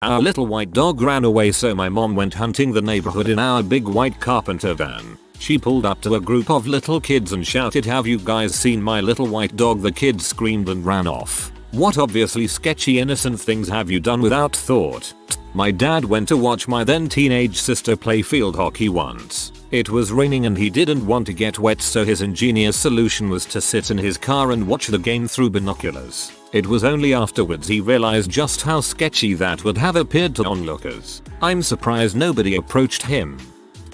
Our little white dog ran away, so my mom went hunting the neighborhood in our big white carpenter van. She pulled up to a group of little kids and shouted, "Have you guys seen my little white dog?" The kids screamed and ran off. What obviously sketchy innocent things have you done without thought? My dad went to watch my then teenage sister play field hockey once. It was raining and he didn't want to get wet, so his ingenious solution was to sit in his car and watch the game through binoculars. It was only afterwards he realized just how sketchy that would have appeared to onlookers. I'm surprised nobody approached him.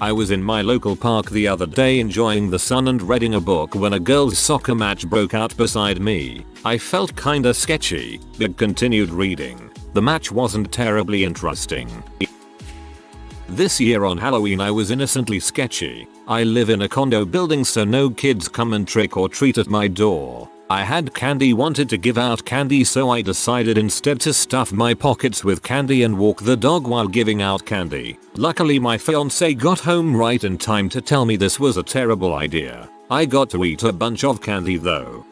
I was in my local park the other day enjoying the sun and reading a book when a girls' soccer match broke out beside me. I felt kinda sketchy, but continued reading. The match wasn't terribly interesting. This year on Halloween I was innocently sketchy. I live in a condo building, so no kids come and trick or treat at my door. I had candy, wanted to give out candy, so I decided instead to stuff my pockets with candy and walk the dog while giving out candy. Luckily my fiance got home right in time to tell me this was a terrible idea. I got to eat a bunch of candy though.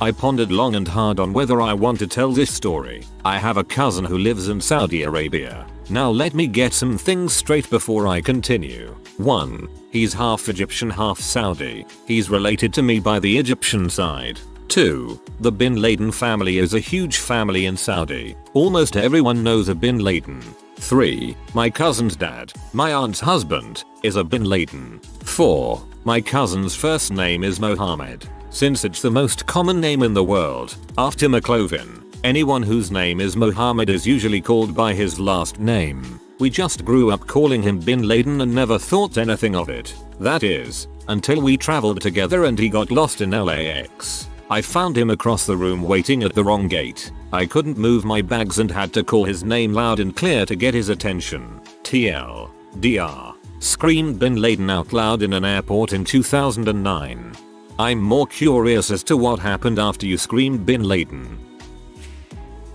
I pondered long and hard on whether I want to tell this story. I have a cousin who lives in Saudi Arabia. Now let me get some things straight before I continue. 1. He's half Egyptian, half Saudi. He's related to me by the Egyptian side. 2. The Bin Laden family is a huge family in Saudi. Almost everyone knows a Bin Laden. 3. My cousin's dad, my aunt's husband, is a Bin Laden. 4. My cousin's first name is Mohammed, since it's the most common name in the world, after McLovin. Anyone whose name is Mohammed is usually called by his last name. We just grew up calling him Bin Laden and never thought anything of it. That is, until we traveled together and he got lost in LAX. I found him across the room waiting at the wrong gate. I couldn't move my bags and had to call his name loud and clear to get his attention. TLDR. Screamed Bin Laden out loud in an airport in 2009. I'm more curious as to what happened after you screamed Bin Laden.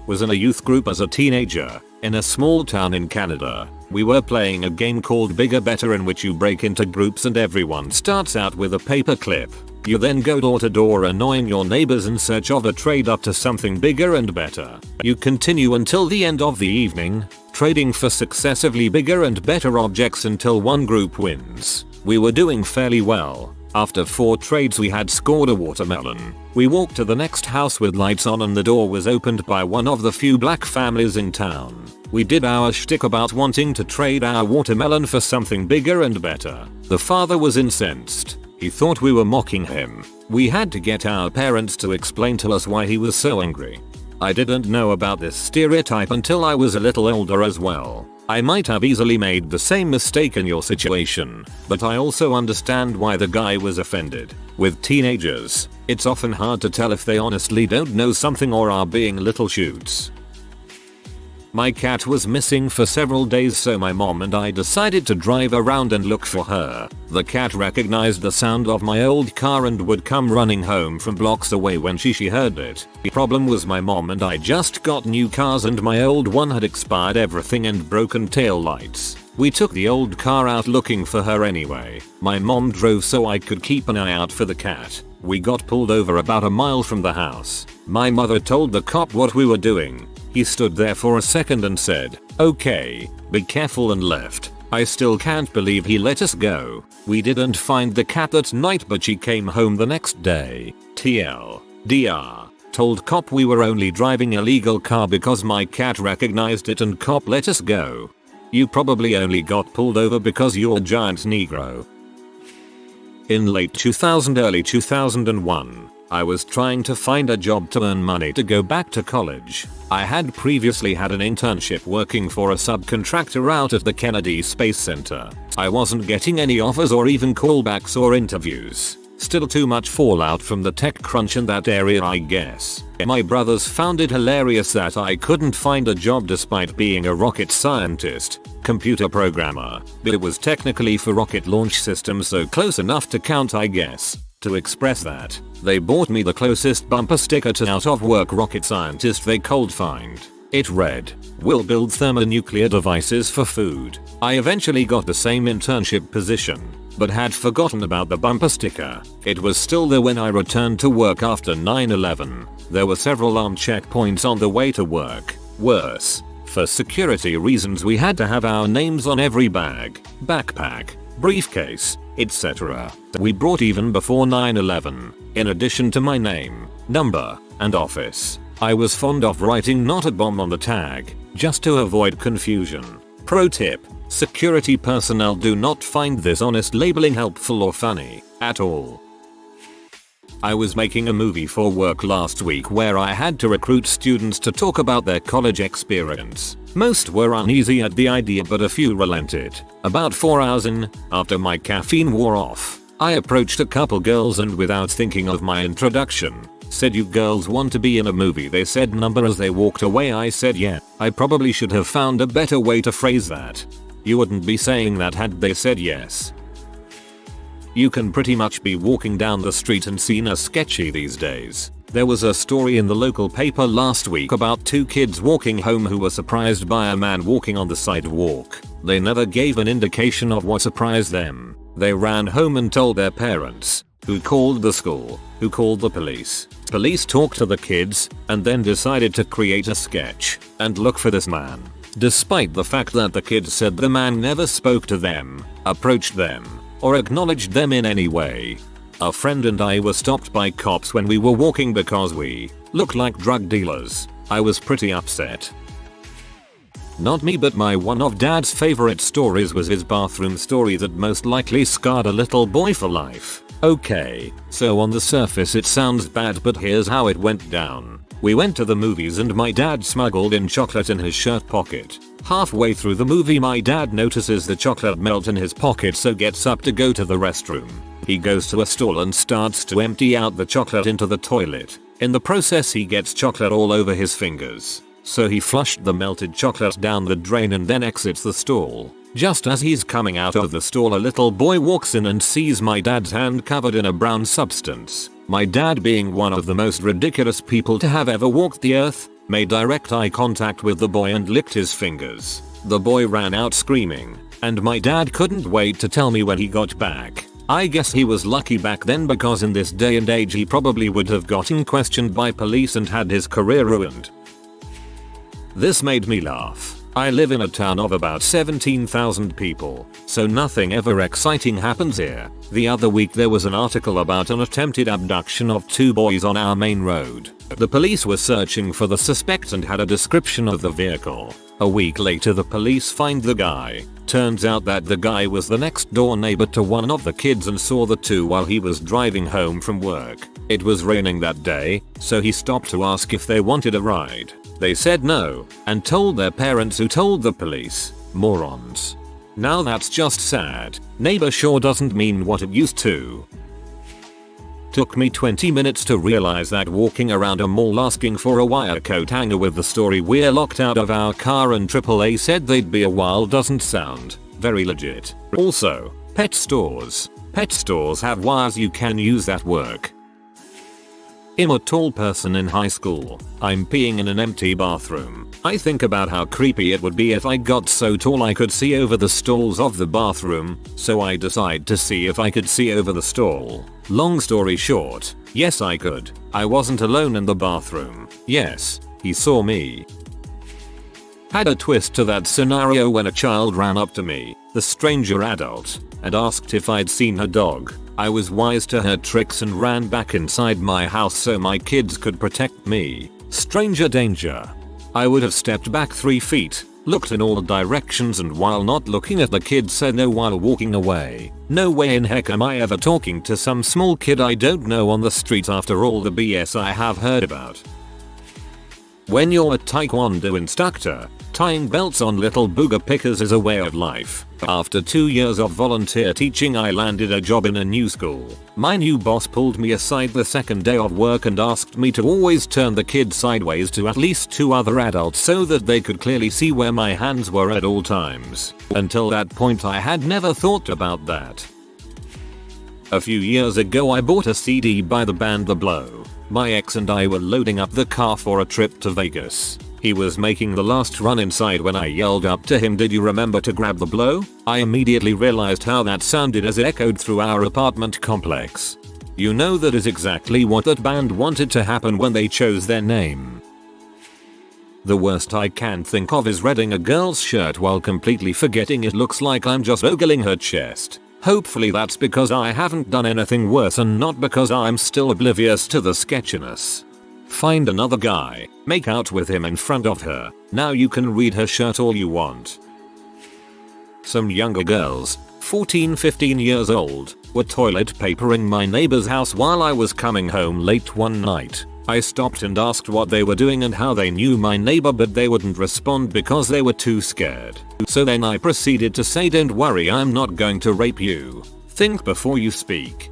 Was in a youth group as a teenager, in a small town in Canada. We were playing a game called Bigger Better, in which you break into groups and everyone starts out with a paper clip. You then go door to door annoying your neighbors in search of a trade up to something bigger and better. You continue until the end of the evening, trading for successively bigger and better objects until one group wins. We were doing fairly well. After 4 trades we had scored a watermelon. We walked to the next house with lights on and the door was opened by one of the few black families in town. We did our shtick about wanting to trade our watermelon for something bigger and better. The father was incensed. He thought we were mocking him. We had to get our parents to explain to us why he was so angry. I didn't know about this stereotype until I was a little older as well. I might have easily made the same mistake in your situation, but I also understand why the guy was offended. With teenagers, it's often hard to tell if they honestly don't know something or are being little shoots. My cat was missing for several days, so my mom and I decided to drive around and look for her. The cat recognized the sound of my old car and would come running home from blocks away when she heard it. The problem was my mom and I just got new cars and my old one had expired everything and broken tail lights. We took the old car out looking for her anyway. My mom drove so I could keep an eye out for the cat. We got pulled over about a mile from the house. My mother told the cop what we were doing. He stood there for a second and said, "Okay, be careful," and left. I still can't believe he let us go. We didn't find the cat that night, but she came home the next day. TLDR. Told cop we were only driving illegal car because my cat recognized it and cop let us go. You probably only got pulled over because you're a giant Negro. In late 2000, early 2001, I was trying to find a job to earn money to go back to college. I had previously had an internship working for a subcontractor out at the Kennedy Space Center. I wasn't getting any offers or even callbacks or interviews. Still too much fallout from the tech crunch in that area, I guess. My brothers found it hilarious that I couldn't find a job despite being a rocket scientist, computer programmer, but it was technically for rocket launch systems, so close enough to count, I guess. To express that, they bought me the closest bumper sticker to out of work rocket scientist they could find. It read, "Will build thermonuclear devices for food." I eventually got the same internship position, but had forgotten about the bumper sticker. It was still there when I returned to work after 9/11. There were several armed checkpoints on the way to work. Worse, for security reasons we had to have our names on every bag, backpack, briefcase, etc. we brought even before 9/11, in addition to my name, number, and office. I was fond of writing "not a bomb" on the tag, just to avoid confusion. Pro tip: security personnel do not find this honest labeling helpful or funny, at all. I was making a movie for work last week where I had to recruit students to talk about their college experience. Most were uneasy at the idea but a few relented. About 4 hours in, after my caffeine wore off, I approached a couple girls and without thinking of my introduction, said, "You girls want to be in a movie?" They said number as they walked away. I said yeah. I probably should have found a better way to phrase that. You wouldn't be saying that had they said yes. You can pretty much be walking down the street and seen a Sketchy these days. There was a story in the local paper last week about 2 kids walking home who were surprised by a man walking on the sidewalk. They never gave an indication of what surprised them. They ran home and told their parents, who called the school, who called the police. Police talked to the kids and then decided to create a sketch and look for this man. Despite the fact that the kids said the man never spoke to them, approached them, or acknowledged them in any way. A friend and I were stopped by cops when we were walking because we looked like drug dealers. I was pretty upset. Not me, but one of Dad's favorite stories was his bathroom story that most likely scarred a little boy for life. Okay, so on the surface it sounds bad, but here's how it went down. We went to the movies and my dad smuggled in chocolate in his shirt pocket. Halfway through the movie my dad notices the chocolate melt in his pocket, so gets up to go to the restroom. He goes to a stall and starts to empty out the chocolate into the toilet. In the process he gets chocolate all over his fingers. So he flushed the melted chocolate down the drain and then exits the stall. Just as he's coming out of the stall, a little boy walks in and sees my dad's hand covered in a brown substance. My dad, being one of the most ridiculous people to have ever walked the earth, made direct eye contact with the boy and licked his fingers. The boy ran out screaming, and my dad couldn't wait to tell me when he got back. I guess he was lucky back then, because in this day and age he probably would have gotten questioned by police and had his career ruined. This made me laugh. I live in a town of about 17,000 people, so nothing ever exciting happens here. The other week there was an article about an attempted abduction of 2 boys on our main road. The police were searching for the suspects and had a description of the vehicle. A week later the police find the guy. Turns out that the guy was the next door neighbor to one of the kids and saw the 2 while he was driving home from work. It was raining that day, so he stopped to ask if they wanted a ride. They said no, and told their parents, who told the police. Morons. Now that's just sad. Neighbor sure doesn't mean what it used to. Took me 20 minutes to realize that walking around a mall asking for a wire coat hanger with the story "we're locked out of our car and AAA said they'd be a while" doesn't sound very legit. Also, pet stores. Pet stores have wires you can use at work. I'm a tall person in high school. I'm peeing in an empty bathroom. I think about how creepy it would be if I got so tall I could see over the stalls of the bathroom, so I decide to see if I could see over the stall. Long story short, yes I could. I wasn't alone in the bathroom. Yes, he saw me. Had a twist to that scenario when a child ran up to me, the stranger adult, and asked if I'd seen her dog. I was wise to her tricks and ran back inside my house so my kids could protect me. Stranger danger. I would have stepped back 3 feet, looked in all directions, and while not looking at the kids said no while walking away. No way in heck am I ever talking to some small kid I don't know on the street after all the BS I have heard about. When you're a taekwondo instructor, tying belts on little booger pickers is a way of life. After 2 years of volunteer teaching I landed a job in a new school. My new boss pulled me aside the second day of work and asked me to always turn the kids sideways to at least 2 other adults so that they could clearly see where my hands were at all times. Until that point I had never thought about that. A few years ago I bought a CD by the band The Blow. My ex and I were loading up the car for a trip to Vegas. He was making the last run inside when I yelled up to him, "Did you remember to grab the blow?" I immediately realized how that sounded as it echoed through our apartment complex. You know, that is exactly what that band wanted to happen when they chose their name. The worst I can think of is reading a girl's shirt while completely forgetting it looks like I'm just ogling her chest. Hopefully that's because I haven't done anything worse and not because I'm still oblivious to the sketchiness. Find another guy, make out with him in front of her. Now you can read her shirt all you want. Some younger girls, 14-15 years old, were toilet papering my neighbor's house while I was coming home late one night. I stopped and asked what they were doing and how they knew my neighbor, but they wouldn't respond because they were too scared. So then I proceeded to say, don't worry, I'm not going to rape you. Think before you speak.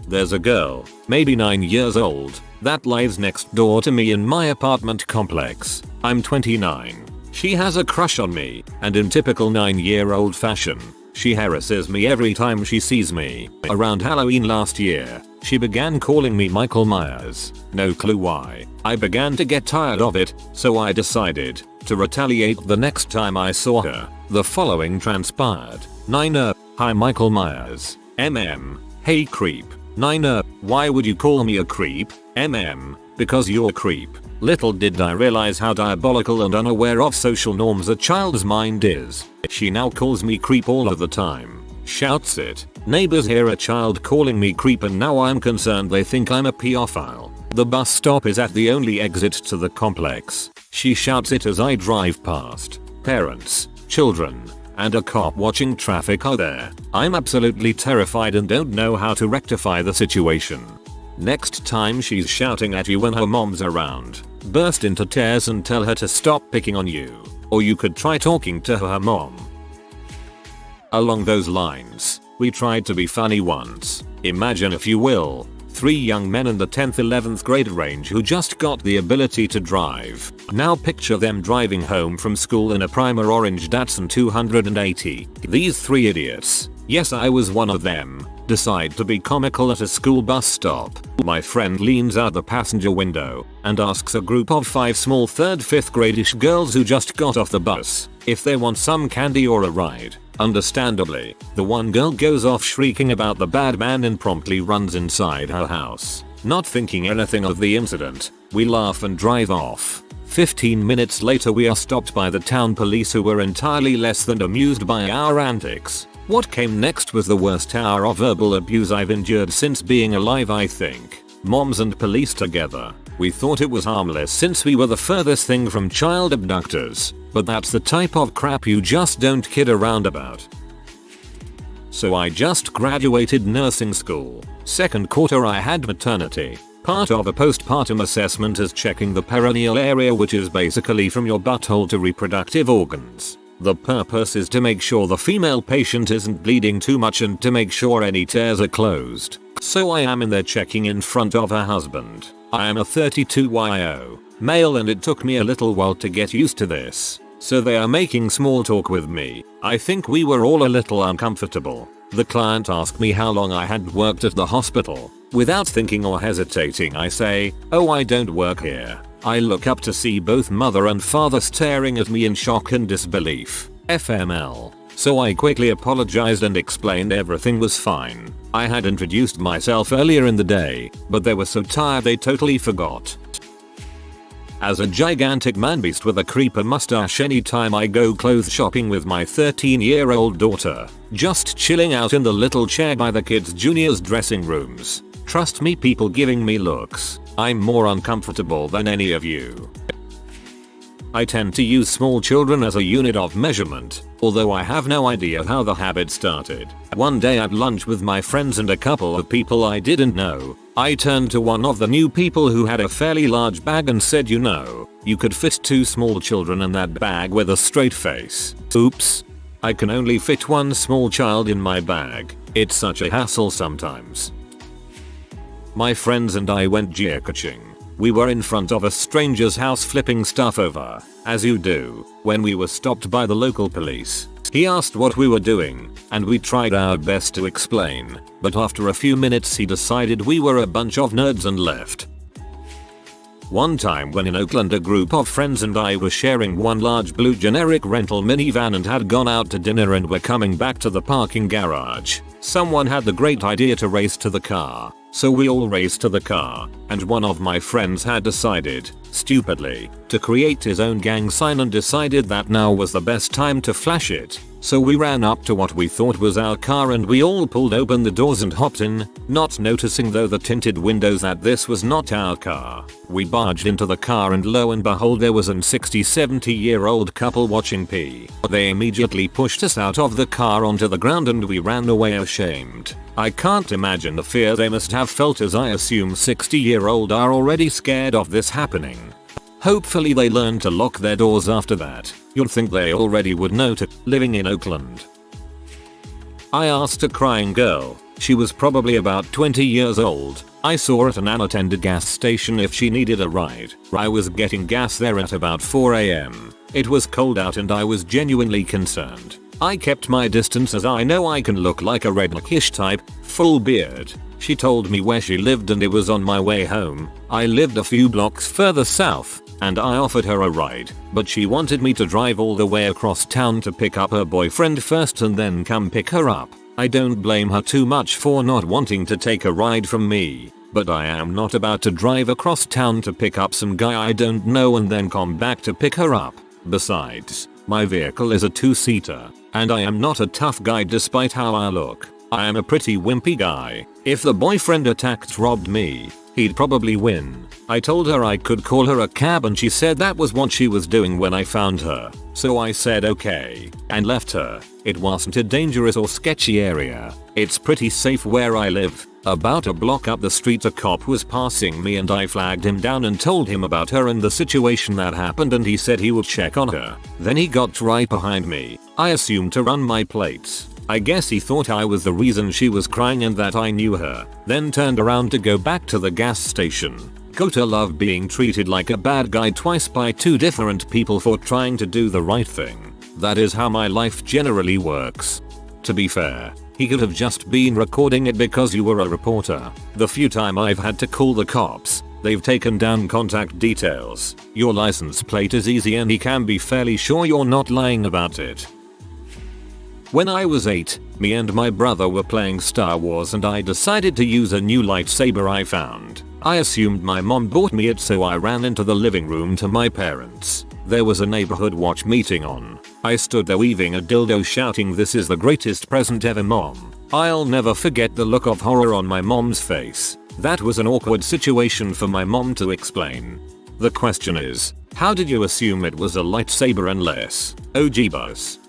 There's a girl, maybe 9 years old, that lives next door to me in my apartment complex. I'm 29. She has a crush on me, and in typical 9-year-old fashion, she harasses me every time she sees me. Around Halloween last year, she began calling me Michael Myers. No clue why. I began to get tired of it, so I decided to retaliate the next time I saw her. The following transpired. 9. Hi Michael Myers. Hey creep. 9. Why would you call me a creep? Because you're a creep. Little did I realize how diabolical and unaware of social norms a child's mind is. She now calls me creep all of the time. Shouts it. Neighbors hear a child calling me creep and now I'm concerned they think I'm a pedophile. The bus stop is at the only exit to the complex. She shouts it as I drive past. Parents, children, and a cop watching traffic are there. I'm absolutely terrified and don't know how to rectify the situation. Next time she's shouting at you when her mom's around, burst into tears and tell her to stop picking on you. Or you could try talking to her mom. Along those lines, we tried to be funny once. Imagine, if you will, 3 young men in the 10th 11th grade range who just got the ability to drive. Now picture them driving home from school in a primer orange Datsun 280. These 3 idiots, yes I was one of them, decide to be comical at a school bus stop. My friend leans out the passenger window and asks a group of 5 small 3rd 5th grade-ish girls who just got off the bus if they want some candy or a ride. Understandably, the one girl goes off shrieking about the bad man and promptly runs inside her house. Not thinking anything of the incident, we laugh and drive off. 15 minutes later we are stopped by the town police who were entirely less than amused by our antics. What came next was the worst hour of verbal abuse I've endured since being alive, I think. Moms and police together. We thought it was harmless since we were the furthest thing from child abductors, but that's the type of crap you just don't kid around about. So I just graduated nursing school. Second quarter I had maternity. Part of a postpartum assessment is checking the perineal area, which is basically from your butthole to reproductive organs. The purpose is to make sure the female patient isn't bleeding too much and to make sure any tears are closed. So I am in there checking in front of her husband. I am a 32-YO male and it took me a little while to get used to this. So they are making small talk with me. I think we were all a little uncomfortable. The client asked me how long I had worked at the hospital. Without thinking or hesitating I say, oh I don't work here. I look up to see both mother and father staring at me in shock and disbelief. FML. So I quickly apologized and explained everything was fine. I had introduced myself earlier in the day, but they were so tired they totally forgot. As a gigantic man-beast with a creeper mustache, anytime I go clothes shopping with my 13-year-old daughter, just chilling out in the little chair by the kids' juniors' dressing rooms. Trust me, people giving me looks. I'm more uncomfortable than any of you. I tend to use small children as a unit of measurement, although I have no idea how the habit started. One day at lunch with my friends and a couple of people I didn't know, I turned to one of the new people who had a fairly large bag and said, you know, you could fit 2 small children in that bag with a straight face. Oops. I can only fit 1 small child in my bag. It's such a hassle sometimes. My friends and I went geocaching. We were in front of a stranger's house flipping stuff over, as you do, when we were stopped by the local police. He asked what we were doing, and we tried our best to explain, but after a few minutes he decided we were a bunch of nerds and left. One time when in Oakland a group of friends and I were sharing one large blue generic rental minivan and had gone out to dinner and were coming back to the parking garage, someone had the great idea to race to the car. So we all raced to the car, and one of my friends had decided, stupidly, to create his own gang sign and decided that now was the best time to flash it. So we ran up to what we thought was our car and we all pulled open the doors and hopped in, not noticing though the tinted windows that this was not our car. We barged into the car and lo and behold there was an 60-70-year-old couple watching pee. They immediately pushed us out of the car onto the ground and we ran away ashamed. I can't imagine the fear they must have felt, as I assume 60-year-old are already scared of this happening. Hopefully they learn to lock their doors after that. You'd think they already would know to, living in Oakland. I asked a crying girl, she was probably about 20 years old, I saw her at an unattended gas station if she needed a ride. I was getting gas there at about 4 AM. It was cold out and I was genuinely concerned. I kept my distance as I know I can look like a redneckish type, full beard. She told me where she lived and it was on my way home. I lived a few blocks further south and I offered her a ride, but she wanted me to drive all the way across town to pick up her boyfriend first and then come pick her up. I don't blame her too much for not wanting to take a ride from me, but I am not about to drive across town to pick up some guy I don't know and then come back to pick her up. Besides, my vehicle is a 2-seater, and I am not a tough guy despite how I look. I am a pretty wimpy guy. If the boyfriend attacked robbed me, he'd probably win. I told her I could call her a cab and she said that was what she was doing when I found her. So I said okay, and left her. It wasn't a dangerous or sketchy area. It's pretty safe where I live. About a block up the street a cop was passing me and I flagged him down and told him about her and the situation that happened and he said he would check on her. Then he got right behind me, I assumed to run my plates. I guess he thought I was the reason she was crying and that I knew her, then turned around to go back to the gas station. Gotta love being treated like a bad guy twice by two different people for trying to do the right thing. That is how my life generally works. To be fair, he could have just been recording it because you were a reporter. The few time I've had to call the cops, they've taken down contact details. Your license plate is easy and he can be fairly sure you're not lying about it. When I was 8, me and my brother were playing Star Wars and I decided to use a new lightsaber I found. I assumed my mom bought me it so I ran into the living room to my parents. There was a neighborhood watch meeting on. I stood there weaving a dildo shouting, "This is the greatest present ever, mom." I'll never forget the look of horror on my mom's face. That was an awkward situation for my mom to explain. The question is, how did you assume it was a lightsaber unless? OG bus.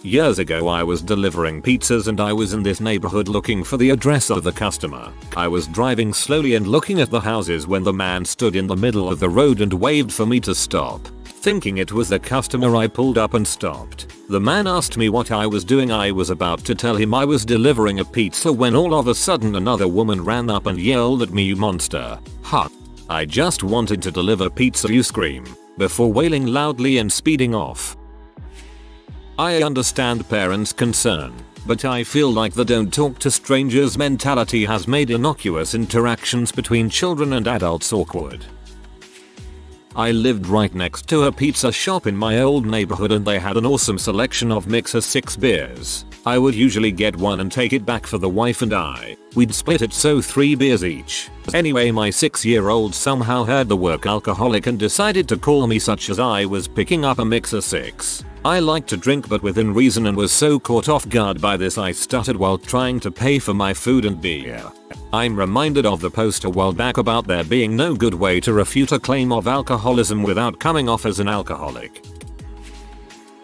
Years ago I was delivering pizzas and I was in this neighborhood looking for the address of the customer. I was driving slowly and looking at the houses when the man stood in the middle of the road and waved for me to stop. Thinking it was the customer, I pulled up and stopped. The man asked me what I was doing. I was about to tell him I was delivering a pizza when all of a sudden another woman ran up and yelled at me, "You monster." "Ha. I just wanted to deliver pizza," you scream, before wailing loudly and speeding off. I understand parents' concern, but I feel like the don't talk to strangers mentality has made innocuous interactions between children and adults awkward. I lived right next to a pizza shop in my old neighborhood and they had an awesome selection of Mixer 6 beers. I would usually get one and take it back for the wife and I. We'd split it, so 3 beers each. Anyway, my 6-year-old somehow heard the word alcoholic and decided to call me such as I was picking up a Mixer 6. I like to drink but within reason and was so caught off guard by this I stuttered while trying to pay for my food and beer. I'm reminded of the post a while back about there being no good way to refute a claim of alcoholism without coming off as an alcoholic.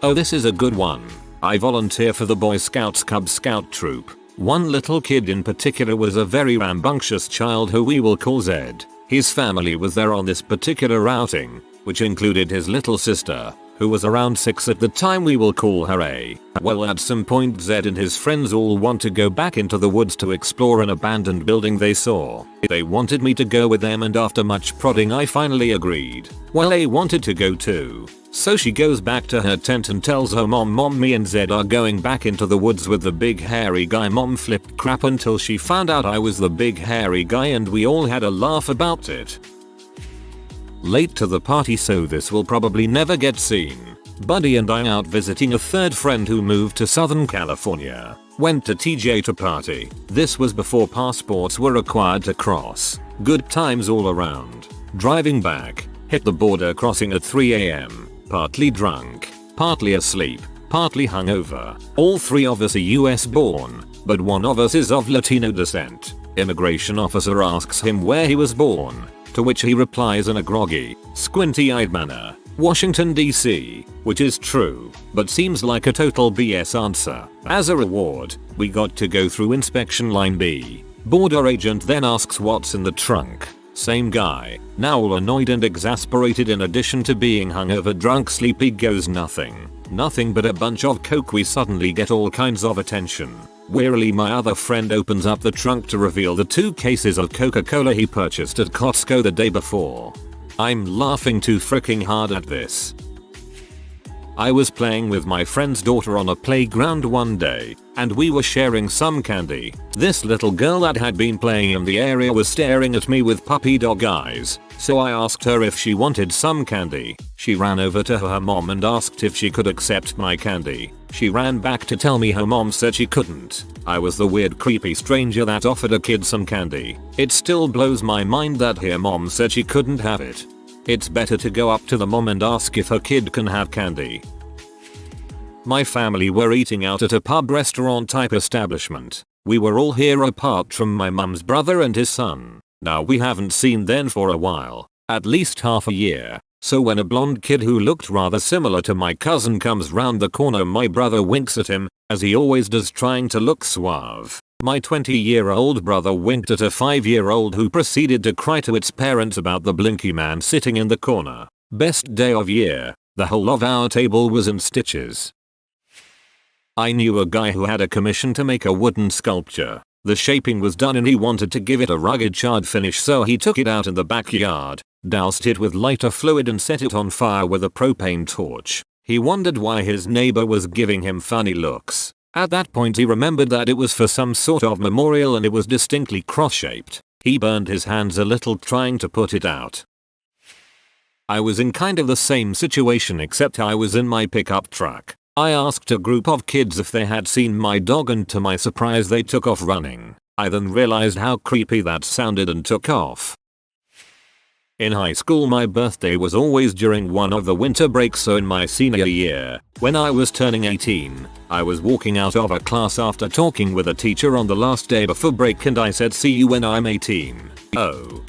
Oh, this is a good one. I volunteer for the Boy Scouts Cub Scout troop. One little kid in particular was a very rambunctious child who we will call Zed. His family was there on this particular outing, which included his little sister, who was around 6 at the time. We will call her A. Well, at some point Zed and his friends all want to go back into the woods to explore an abandoned building they saw. They wanted me to go with them and after much prodding I finally agreed. Well, A wanted to go too. So she goes back to her tent and tells her mom, me and Zed are going back into the woods with the big hairy guy. Mom flipped crap until she found out I was the big hairy guy and we all had a laugh about it. Late to the party, so this will probably never get seen. Buddy and I out visiting a third friend who moved to Southern California. Went to TJ to party. This was before passports were required to cross. Good times all around. Driving back, hit the border crossing at 3 a.m. Partly drunk, partly asleep, partly hungover. All three of us are US born, but one of us is of Latino descent. Immigration officer asks him where he was born, to which he replies in a groggy, squinty-eyed manner, Washington DC, which is true, but seems like a total BS answer. As a reward, we got to go through inspection line B. Border agent then asks what's in the trunk. Same guy, now all annoyed and exasperated in addition to being hungover, drunk, sleepy, goes nothing. Nothing but a bunch of coke. We suddenly get all kinds of attention. Wearily my other friend opens up the trunk to reveal the 2 cases of Coca-Cola he purchased at Costco the day before. I'm laughing too freaking hard at this. I was playing with my friend's daughter on a playground one day, and we were sharing some candy. This little girl that had been playing in the area was staring at me with puppy dog eyes, so I asked her if she wanted some candy. She ran over to her mom and asked if she could accept my candy. She ran back to tell me her mom said she couldn't. I was the weird creepy stranger that offered a kid some candy. It still blows my mind that her mom said she couldn't have it. It's better to go up to the mom and ask if her kid can have candy. My family were eating out at a pub restaurant type establishment. We were all here apart from my mum's brother and his son. Now we haven't seen them for a while, at least half a year. So when a blonde kid who looked rather similar to my cousin comes round the corner, my brother winks at him, as he always does, trying to look suave. My 20-year-old brother winked at a 5-year-old who proceeded to cry to its parents about the blinky man sitting in the corner. Best day of year. The whole of our table was in stitches. I knew a guy who had a commission to make a wooden sculpture. The shaping was done and he wanted to give it a rugged charred finish, so he took it out in the backyard, doused it with lighter fluid and set it on fire with a propane torch. He wondered why his neighbor was giving him funny looks. At that point he remembered that it was for some sort of memorial and it was distinctly cross-shaped. He burned his hands a little trying to put it out. I was in kind of the same situation, except I was in my pickup truck. I asked a group of kids if they had seen my dog, and to my surprise they took off running. I then realized how creepy that sounded and took off. In high school my birthday was always during one of the winter breaks, so in my senior year, when I was turning 18, I was walking out of a class after talking with a teacher on the last day before break, and I said, "See you when I'm 18. Oh.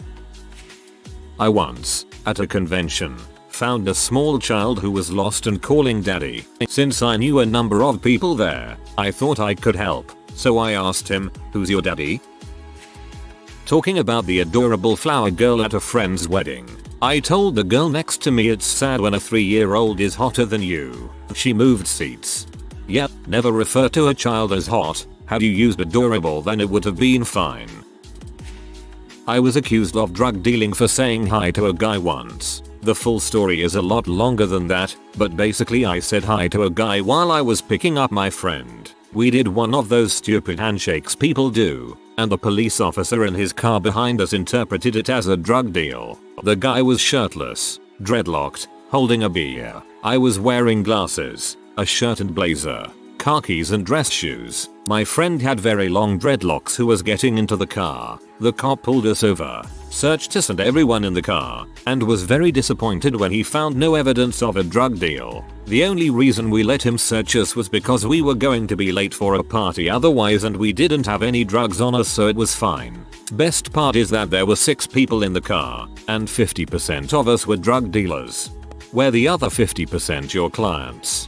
I once, at a convention, found a small child who was lost and calling daddy. Since I knew a number of people there, I thought I could help, so I asked him, "Who's your daddy?" Talking about the adorable flower girl at a friend's wedding, I told the girl next to me, "It's sad when a 3-year-old is hotter than you." She moved seats. Yep, never refer to a child as hot. Had you used adorable then it would have been fine. I was accused of drug dealing for saying hi to a guy once. The full story is a lot longer than that, but basically I said hi to a guy while I was picking up my friend. We did one of those stupid handshakes people do, and the police officer in his car behind us interpreted it as a drug deal. The guy was shirtless, dreadlocked, holding a beer. I was wearing glasses, a shirt and blazer, khakis and dress shoes. My friend had very long dreadlocks who was getting into the car. The cop pulled us over, searched us and everyone in the car, and was very disappointed when he found no evidence of a drug deal. The only reason we let him search us was because we were going to be late for a party otherwise, and we didn't have any drugs on us, so it was fine. Best part is that there were 6 people in the car, and 50% of us were drug dealers. Were the other 50% your clients?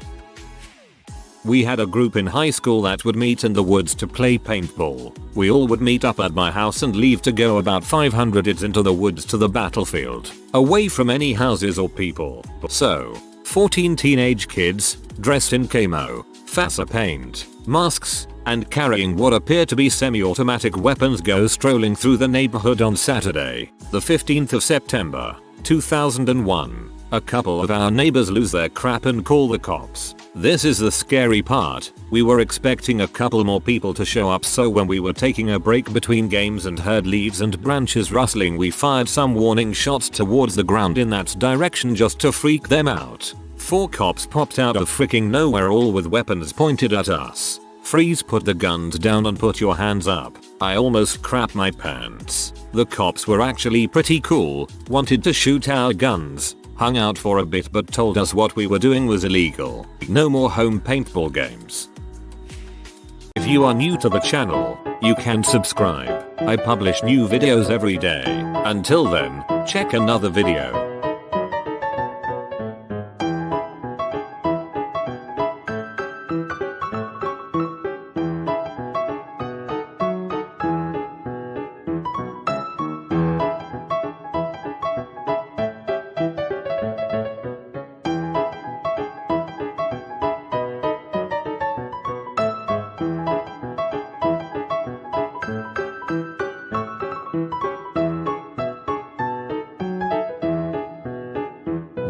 We had a group in high school that would meet in the woods to play paintball. We all would meet up at my house and leave to go about 500 yards into the woods to the battlefield, away from any houses or people. So, 14 teenage kids, dressed in camo, FASA paint, masks, and carrying what appear to be semi-automatic weapons go strolling through the neighborhood on Saturday, the 15th of September, 2001. A couple of our neighbors lose their crap and call the cops. This is the scary part. We were expecting a couple more people to show up, so when we were taking a break between games and heard leaves and branches rustling, we fired some warning shots towards the ground in that direction just to freak them out. 4 cops popped out of freaking nowhere, all with weapons pointed at us. "Freeze, put the guns down and put your hands up." I almost crapped my pants. The cops were actually pretty cool, wanted to shoot our guns, hung out for a bit but told us what we were doing was illegal. No more home paintball games. If you are new to the channel, you can subscribe. I publish new videos every day. Until then, check another video.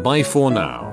Bye for now.